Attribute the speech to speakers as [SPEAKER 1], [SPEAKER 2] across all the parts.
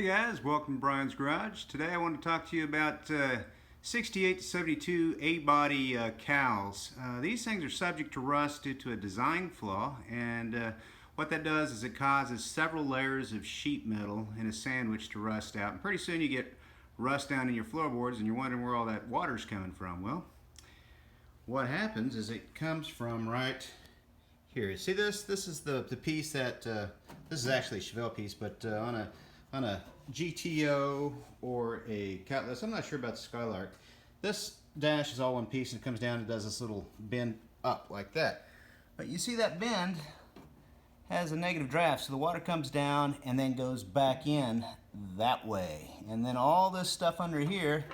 [SPEAKER 1] Hey guys, welcome to Brian's Garage. Today I want to talk to you about 68 to 72 A-body cowls. These things are subject to rust due to a design flaw, and what that does is it causes several layers of sheet metal in a sandwich to rust out, and pretty soon you get rust down in your floorboards and you're wondering where all that water's coming from. Well, what happens is it comes from right here. See this? This is the piece that this is actually a Chevelle piece, but on a GTO or a Cutlass, I'm not sure about the Skylark, this dash is all one piece and it comes down and does this little bend up like that. But you see that bend has a negative draft, so the water comes down and then goes back in that way. And then all this stuff under here,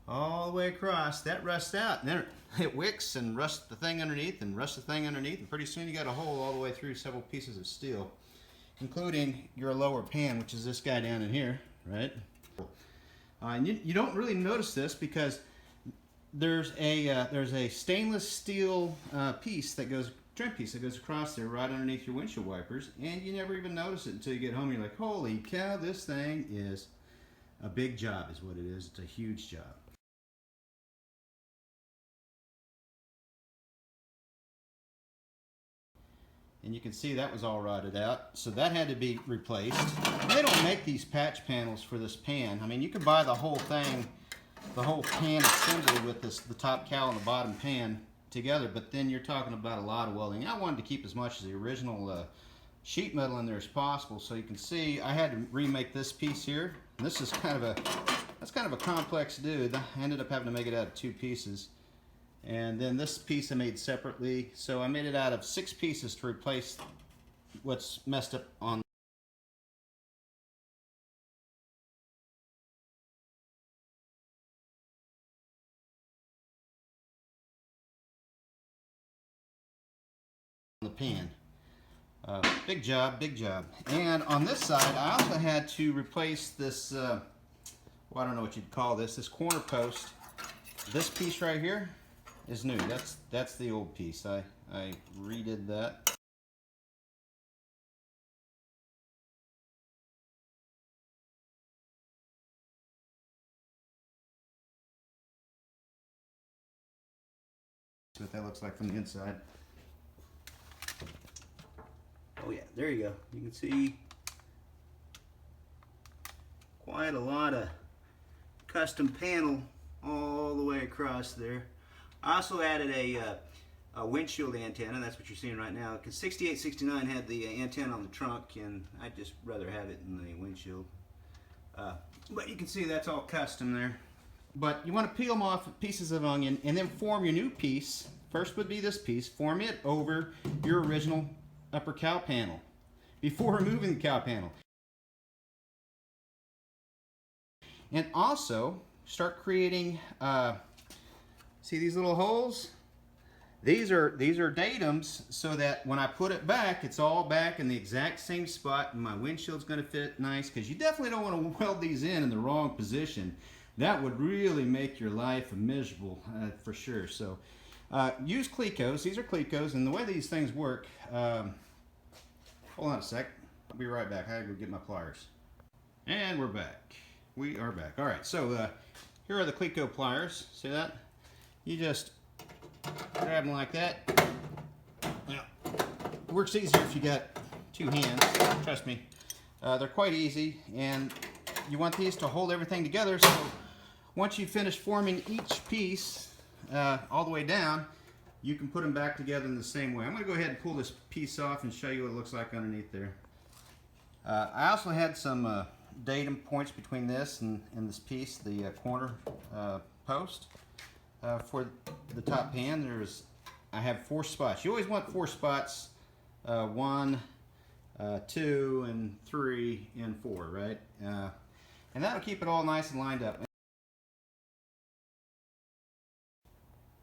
[SPEAKER 1] all the way across, that rusts out. And then it wicks and rusts the thing underneath and rusts the thing underneath, and pretty soon you got a hole all the way through several pieces of steel, including your lower pan, which is this guy down in here, right? And you don't really notice this because there's a stainless steel piece that goes, trim piece that goes across there right underneath your windshield wipers, and you never even notice it until you get home and you're like, holy cow, this thing is a big job is what it is. It's a huge job. And you can see that was all rotted out, so that had to be replaced. They don't make these patch panels for this pan. I mean, you can buy the whole thing, the whole pan assembly with the top cowl and the bottom pan together, but then you're talking about a lot of welding. I wanted to keep as much of the original sheet metal in there as possible, so you can see I had to remake this piece here. And this is kind of a complex dude. I ended up having to make it out of 2 pieces. And then this piece I made separately, so I made it out of 6 pieces to replace what's messed up on the pan. Big job, big job. And on this side, I also had to replace this, well, I don't know what you'd call this corner post. This piece right here is new. That's the old piece. I redid that. That's what that looks like from the inside. Oh yeah, there you go. You can see quite a lot of custom panel all the way across there. I also added a windshield antenna. That's what you're seeing right now, because 68, 69 had the antenna on the trunk, and I'd just rather have it in the windshield. But you can see that's all custom there. But you want to peel them off pieces of onion and then form your new piece. First would be this piece. Form it over your original upper cowl panel before removing the cowl panel. And also start creating see these little holes? These are datums, so that when I put it back, it's all back in the exact same spot, and my windshield's going to fit nice, because you definitely don't want to weld these in the wrong position. That would really make your life miserable, for sure. So use Clecos. These are Clecos, and the way these things work, hold on a sec. I'll be right back. I gotta go get my pliers. And we're back. We are back. All right, so here are the Cleco pliers. See that? You just grab them like that. Now, it works easier if you got 2 hands. Trust me. They're quite easy, and you want these to hold everything together, so once you finish forming each piece all the way down, you can put them back together in the same way. I'm going to go ahead and pull this piece off and show you what it looks like underneath there. I also had some datum points between this and this piece, the corner post. For the top pan, I have 4 spots. You always want 4 spots, 1, 2, and 3, and 4, right? And that'll keep it all nice and lined up.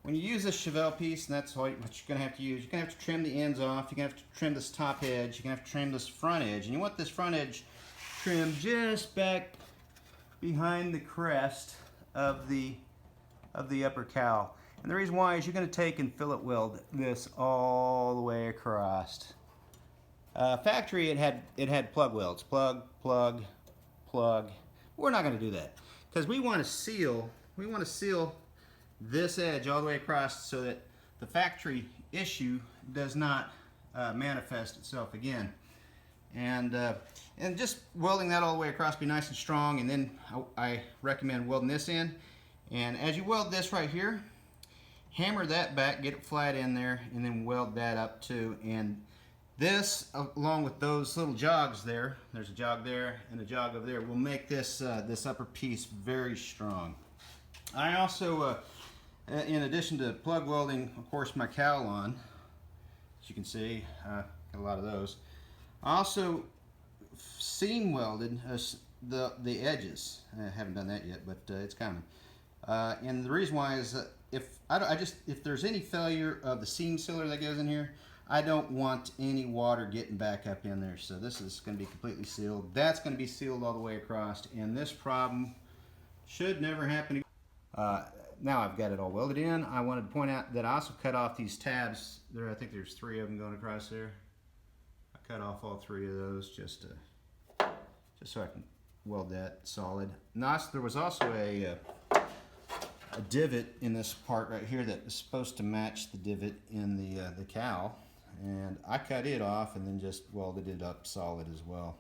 [SPEAKER 1] When you use this Chevelle piece, and that's what you're going to have to use, you're going to have to trim the ends off, you're going to have to trim this top edge, you're going to have to trim this front edge, and you want this front edge trimmed just back behind the crest of the upper cowl. And the reason why is you're going to take and fillet weld this all the way across. Factory, it had plug welds, plug, plug. We're not going to do that because we want to seal this edge all the way across so that the factory issue does not manifest itself again. And just welding that all the way across, be nice and strong. And then I recommend welding this in. And as you weld this right here, hammer that back, get it flat in there, and then weld that up too. And this, along with those little jogs there, there's a jog there and a jog over there, will make this this upper piece very strong. I also, in addition to plug welding, of course, my cowl on, as you can see, got a lot of those. I also seam welded the edges. I haven't done that yet, but it's coming. And the reason why is that if there's any failure of the seam sealer that goes in here, I don't want any water getting back up in there. So this is going to be completely sealed. That's going to be sealed all the way across, and this problem should never happen again. Now I've got it all welded in. I wanted to point out that I also cut off these tabs. I think there's 3 of them going across there. I cut off all 3 of those just so I can weld that solid. Now, there was also a divot in this part right here that is supposed to match the divot in the cowl, and I cut it off and then just welded it up solid as well.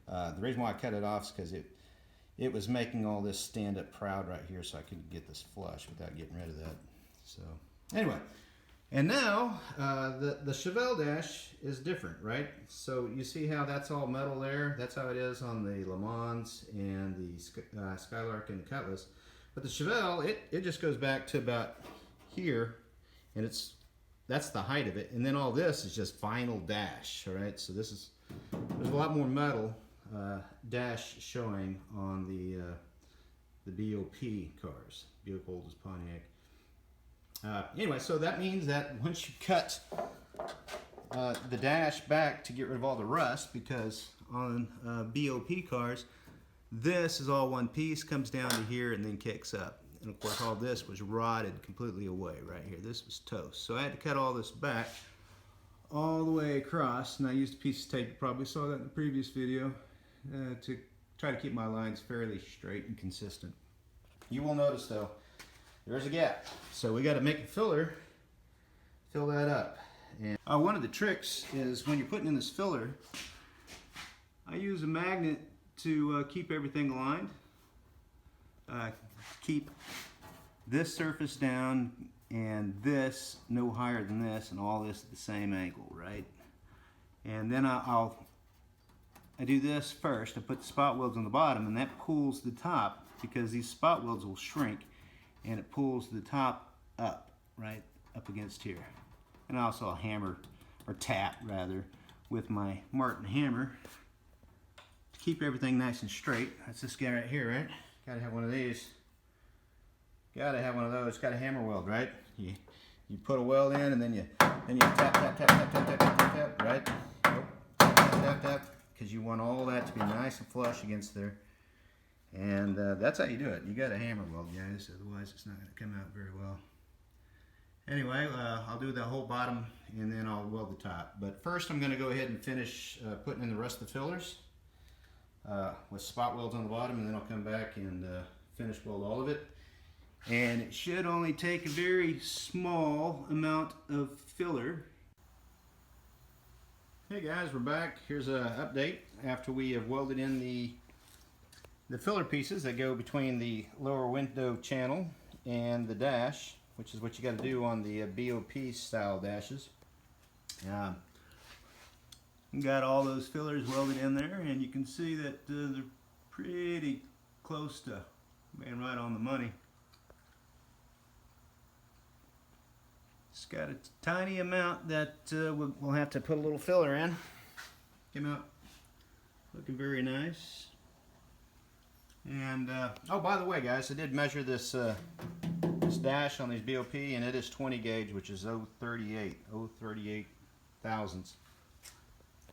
[SPEAKER 1] The reason why I cut it off is because it was making all this stand up proud right here, so I couldn't get this flush without getting rid of that. So anyway, and now the Chevelle dash is different, right? So you see how that's all metal there? That's how it is on the Lemans and the Skylark and the Cutlass. But the Chevelle, it just goes back to about here, and that's the height of it. And then all this is just vinyl dash, all right? So there's a lot more metal dash showing on the BOP cars, Buick Olds Pontiac. Anyway, so that means that once you cut the dash back to get rid of all the rust, because on BOP cars, this is all one piece, comes down to here and then kicks up. And of course all this was rotted completely away right here. This was toast. So I had to cut all this back all the way across, and I used a piece of tape. You probably saw that in the previous video, to try to keep my lines fairly straight and consistent. You will notice though, there's a gap. So we got to make a filler, fill that up. And one of the tricks is when you're putting in this filler, I use a magnet to keep everything aligned. Keep this surface down and this no higher than this, and all this at the same angle, right? And then I do this first. I put the spot welds on the bottom, and that pulls the top, because these spot welds will shrink, and it pulls the top up, right up against here. And I also hammer, or tap rather, with my Martin hammer. Keep everything nice and straight. That's this guy right here, right? Gotta have one of these. Gotta have one of those. Gotta hammer weld, right? You put a weld in, and then you tap, right? Tap, because you want all that to be nice and flush against there. And that's how you do it. You gotta hammer weld, guys. Otherwise, it's not gonna come out very well. Anyway, I'll do the whole bottom, and then I'll weld the top. But first, I'm gonna go ahead and finish putting in the rest of the fillers. With spot welds on the bottom, and then I'll come back and finish weld all of it. And it should only take a very small amount of filler. Hey guys, we're back. Here's an update after we have welded in the filler pieces that go between the lower window channel and the dash, which is what you got to do on the BOP style dashes. Got all those fillers welded in there, and you can see that they're pretty close to being right on the money. It's got a tiny amount that we'll have to put a little filler in. Came out looking very nice. And oh, by the way, guys, I did measure this this dash on these BOP, and it is 20 gauge, which is 0.38 thousandths.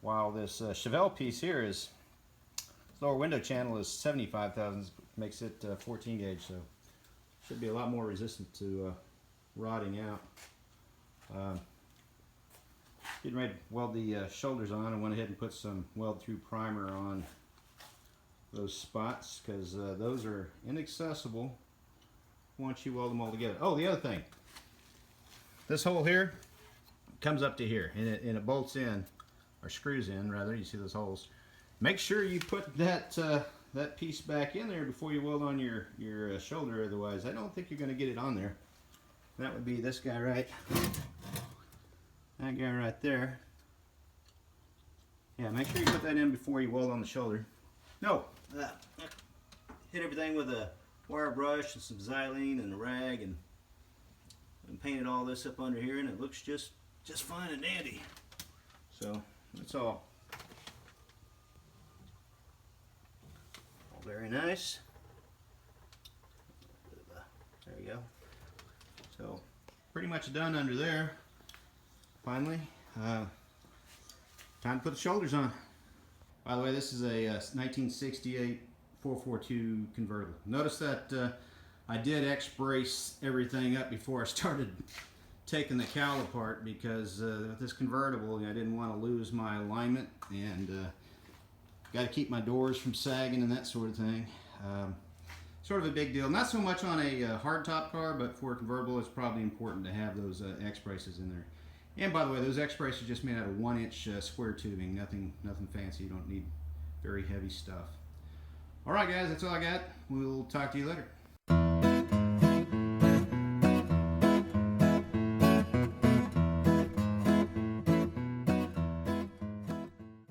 [SPEAKER 1] While this Chevelle piece here is lower window channel is 75 thousandths, makes it 14 gauge, so should be a lot more resistant to rotting out. Getting ready to weld the shoulders on, I went ahead and put some weld through primer on those spots, because those are inaccessible once you weld them all together. Oh, the other thing, this hole here comes up to here, and it bolts in, or screws in rather. You see those holes. Make sure you put that that piece back in there before you weld on your shoulder, otherwise I don't think you're going to get it on there. That would be this guy that guy right there. Yeah, make sure you put that in before you weld on the shoulder. No, hit everything with a wire brush and some xylene and a rag, and painted all this up under here, and it looks just fine and dandy. So that's all. Very nice. There you go. So pretty much done under there. Finally, time to put the shoulders on. By the way, this is a 1968 442 convertible. Notice that I did X-brace everything up before I started taking the cowl apart, because with this convertible, I didn't want to lose my alignment, and got to keep my doors from sagging and that sort of thing. Sort of a big deal. Not so much on a hardtop car, but for a convertible, it's probably important to have those X-braces in there. And by the way, those X-braces are just made out of 1-inch square tubing. Nothing fancy. You don't need very heavy stuff. All right, guys, that's all I got. We'll talk to you later.